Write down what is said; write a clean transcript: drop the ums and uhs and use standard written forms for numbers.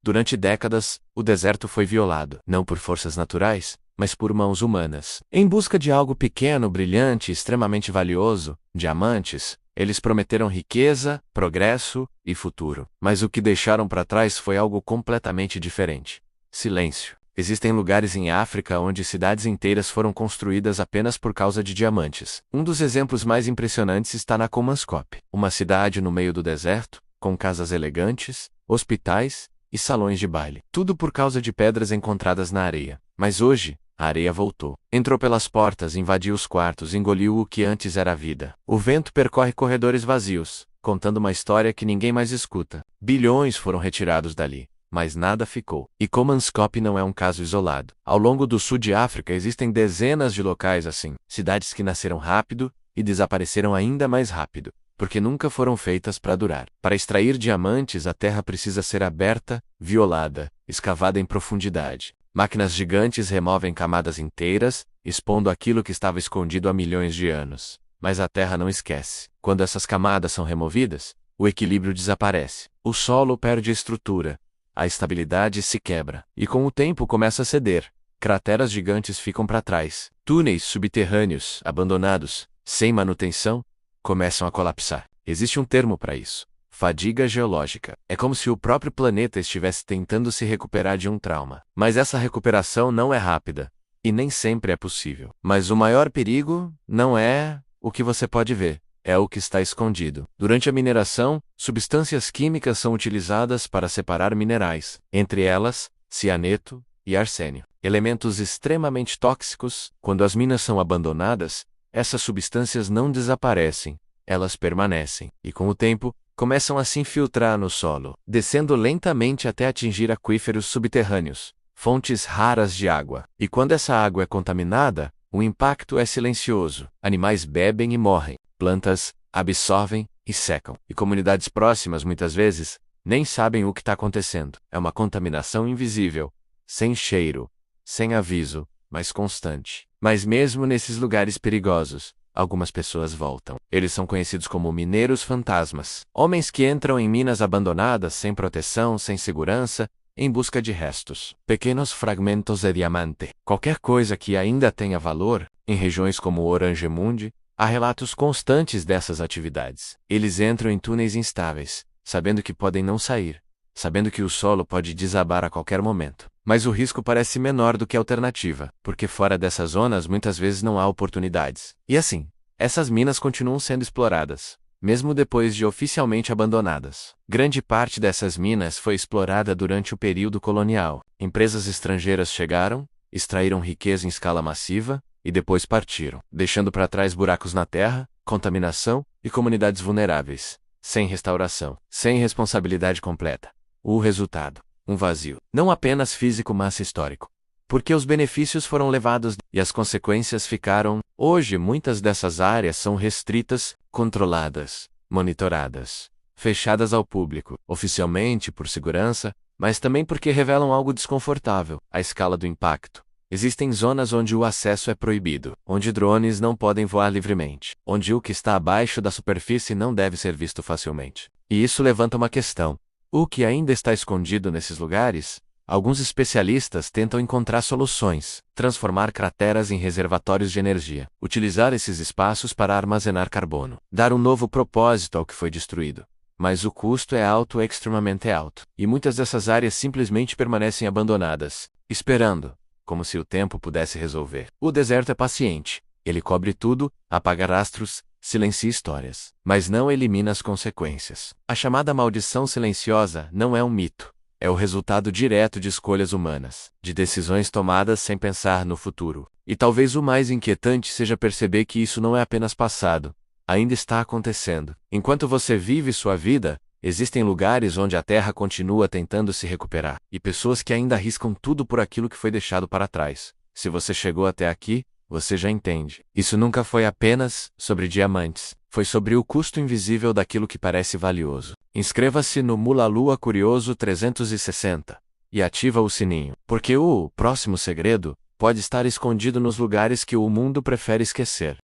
Durante décadas, o deserto foi violado, não por forças naturais, mas por mãos humanas. Em busca de algo pequeno, brilhante e extremamente valioso, diamantes, eles prometeram riqueza, progresso e futuro. Mas o que deixaram para trás foi algo completamente diferente: silêncio. Existem lugares em África onde cidades inteiras foram construídas apenas por causa de diamantes. Um dos exemplos mais impressionantes está na Khoemacop, uma cidade no meio do deserto, com casas elegantes, hospitais e salões de baile. Tudo por causa de pedras encontradas na areia. Mas hoje, a areia voltou. Entrou pelas portas, invadiu os quartos, engoliu o que antes era a vida. O vento percorre corredores vazios, contando uma história que ninguém mais escuta. Bilhões foram retirados dali, mas nada ficou. E Khoemacop não é um caso isolado. Ao longo do sul de África existem dezenas de locais assim, cidades que nasceram rápido e desapareceram ainda mais rápido, porque nunca foram feitas para durar. Para extrair diamantes, a terra precisa ser aberta, violada, escavada em profundidade. Máquinas gigantes removem camadas inteiras, expondo aquilo que estava escondido há milhões de anos. Mas a terra não esquece. Quando essas camadas são removidas, o equilíbrio desaparece. O solo perde estrutura. A estabilidade se quebra, e com o tempo começa a ceder. Crateras gigantes ficam para trás. Túneis subterrâneos, abandonados, sem manutenção, começam a colapsar. Existe um termo para isso: fadiga geológica. É como se o próprio planeta estivesse tentando se recuperar de um trauma. Mas essa recuperação não é rápida, e nem sempre é possível. Mas o maior perigo não é o que você pode ver, é o que está escondido. Durante a mineração, substâncias químicas são utilizadas para separar minerais, entre elas, cianeto e arsênio. Elementos extremamente tóxicos. Quando as minas são abandonadas, essas substâncias não desaparecem, elas permanecem, e com o tempo, começam a se infiltrar no solo, descendo lentamente até atingir aquíferos subterrâneos, fontes raras de água. E quando essa água é contaminada, o impacto é silencioso. Animais bebem e morrem. Plantas absorvem e secam. E comunidades próximas, muitas vezes, nem sabem o que está acontecendo. É uma contaminação invisível, sem cheiro, sem aviso, mas constante. Mas mesmo nesses lugares perigosos, algumas pessoas voltam. Eles são conhecidos como mineiros fantasmas. Homens que entram em minas abandonadas, sem proteção, sem segurança, em busca de restos. Pequenos fragmentos de diamante. Qualquer coisa que ainda tenha valor, em regiões como Oranjemund, há relatos constantes dessas atividades. Eles entram em túneis instáveis, sabendo que podem não sair, sabendo que o solo pode desabar a qualquer momento. Mas o risco parece menor do que a alternativa, porque fora dessas zonas muitas vezes não há oportunidades. E assim, essas minas continuam sendo exploradas, mesmo depois de oficialmente abandonadas. Grande parte dessas minas foi explorada durante o período colonial. Empresas estrangeiras chegaram, extraíram riqueza em escala massiva, e depois partiram, deixando para trás buracos na terra, contaminação e comunidades vulneráveis, sem restauração, sem responsabilidade completa. O resultado: um vazio, não apenas físico, mas histórico. Porque os benefícios foram levados e as consequências ficaram. Hoje, muitas dessas áreas são restritas, controladas, monitoradas, fechadas ao público, oficialmente por segurança, mas também porque revelam algo desconfortável: a escala do impacto. Existem zonas onde o acesso é proibido, onde drones não podem voar livremente, onde o que está abaixo da superfície não deve ser visto facilmente. E isso levanta uma questão: o que ainda está escondido nesses lugares? Alguns especialistas tentam encontrar soluções: transformar crateras em reservatórios de energia, utilizar esses espaços para armazenar carbono, dar um novo propósito ao que foi destruído. Mas o custo é alto, extremamente alto, e muitas dessas áreas simplesmente permanecem abandonadas, esperando, como se o tempo pudesse resolver. O deserto é paciente. Ele cobre tudo, apaga rastros, silencia histórias, mas não elimina as consequências. A chamada maldição silenciosa não é um mito. É o resultado direto de escolhas humanas, de decisões tomadas sem pensar no futuro. E talvez o mais inquietante seja perceber que isso não é apenas passado, ainda está acontecendo. Enquanto você vive sua vida, existem lugares onde a Terra continua tentando se recuperar, e pessoas que ainda arriscam tudo por aquilo que foi deixado para trás. Se você chegou até aqui, você já entende. Isso nunca foi apenas sobre diamantes. Foi sobre o custo invisível daquilo que parece valioso. Inscreva-se no Mula Lua Curioso 360 e ativa o sininho, porque o próximo segredo pode estar escondido nos lugares que o mundo prefere esquecer.